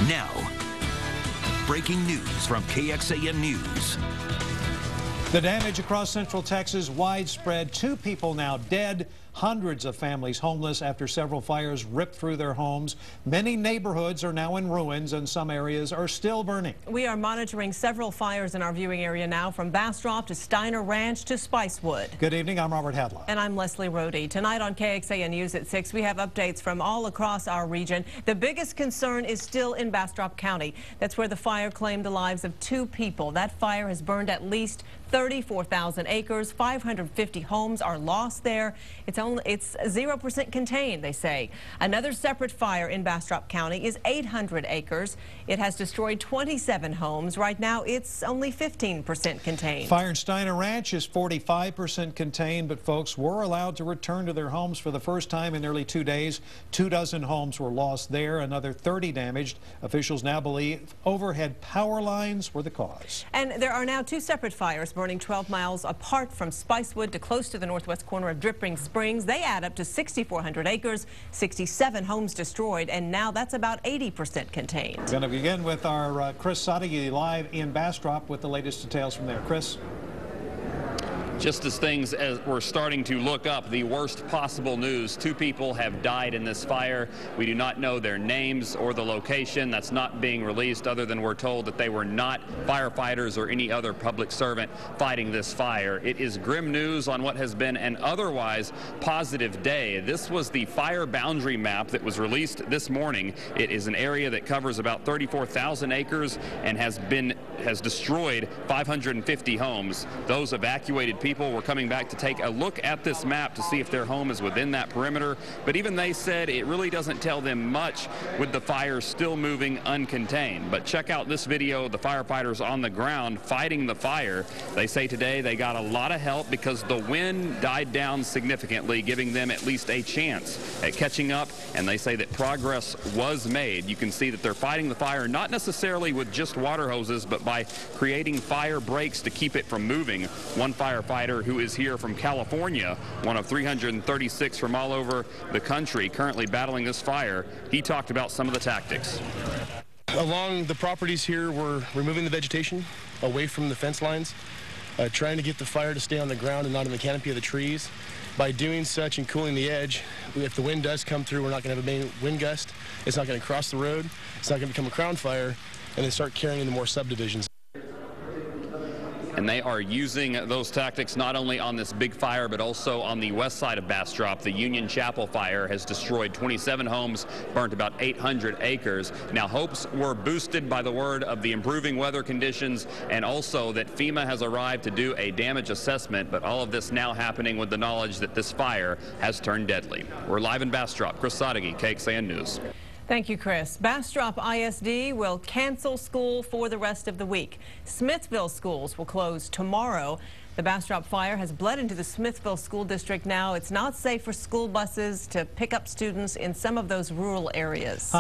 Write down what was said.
Now, breaking news from KXAN News. The damage across central Texas widespread. 2 people now dead. Hundreds of families homeless after several fires ripped through their homes. Many neighborhoods are now in ruins and some areas are still burning. We are monitoring several fires in our viewing area now, from Bastrop to Steiner Ranch to Spicewood. Good evening, I'm Robert Hadlow. And I'm Leslie Rohde. Tonight on KXAN News at 6, we have updates from all across our region. The biggest concern is still in Bastrop County. That's where the fire claimed the lives of 2 people. That fire has burned at least 34,000 acres. 550 homes are lost there. It's 0% contained, they say. Another separate fire in Bastrop County is 800 acres. It has destroyed 27 homes. Right now, it's only 15% contained. Fire in Steiner Ranch is 45% contained, but folks were allowed to return to their homes for the first time in nearly 2 days. 24 homes were lost there, another 30 damaged. Officials now believe overhead power lines were the cause. And there are now 2 separate fires burning 12 miles apart from Spicewood to close to the northwest corner of Dripping Springs. They add up to 6,400 acres, 67 homes destroyed, and now that's about 80% contained. We're going to begin with our Chris Sadeghi live in Bastrop with the latest details from there. Chris? Just as things were starting to look up, the worst possible news: 2 people have died in this fire. We do not know their names or the location. That's not being released, other than we're told that they were not firefighters or any other public servant fighting this fire. It is grim news on what has been an otherwise positive day. This was the fire boundary map that was released this morning. It is an area that covers about 34,000 acres and has destroyed 550 homes. Those evacuated people were coming back to take a look at this map to see if their home is within that perimeter, but even they said it really doesn't tell them much with the fire still moving uncontained. But check out this video of the firefighters on the ground fighting the fire. They say today they got a lot of help because the wind died down significantly, giving them at least a chance at catching up, and they say that progress was made. You can see that they're fighting the fire not necessarily with just water hoses, but by creating fire breaks to keep it from moving. One firefighter who is here from California, one of 336 from all over the country currently battling this fire, he talked about some of the tactics. Along the properties here, we're removing the vegetation away from the fence lines, trying to get the fire to stay on the ground and not in the canopy of the trees. By doing such and cooling the edge, if the wind does come through, we're not going to have a main wind gust. It's not going to cross the road. It's not going to become a crown fire, and they start carrying into more subdivisions. And they are using those tactics not only on this big fire, but also on the west side of Bastrop. The Union Chapel fire has destroyed 27 homes, burnt about 800 acres. Now, hopes were boosted by the word of the improving weather conditions, and also that FEMA has arrived to do a damage assessment. But all of this now happening with the knowledge that this fire has turned deadly. We're live in Bastrop. Chris Sadeghi, KXAN News. Thank you, Chris. Bastrop ISD will cancel school for the rest of the week. Smithville schools will close tomorrow. The Bastrop fire has bled into the Smithville School District now. It's not safe for school buses to pick up students in some of those rural areas.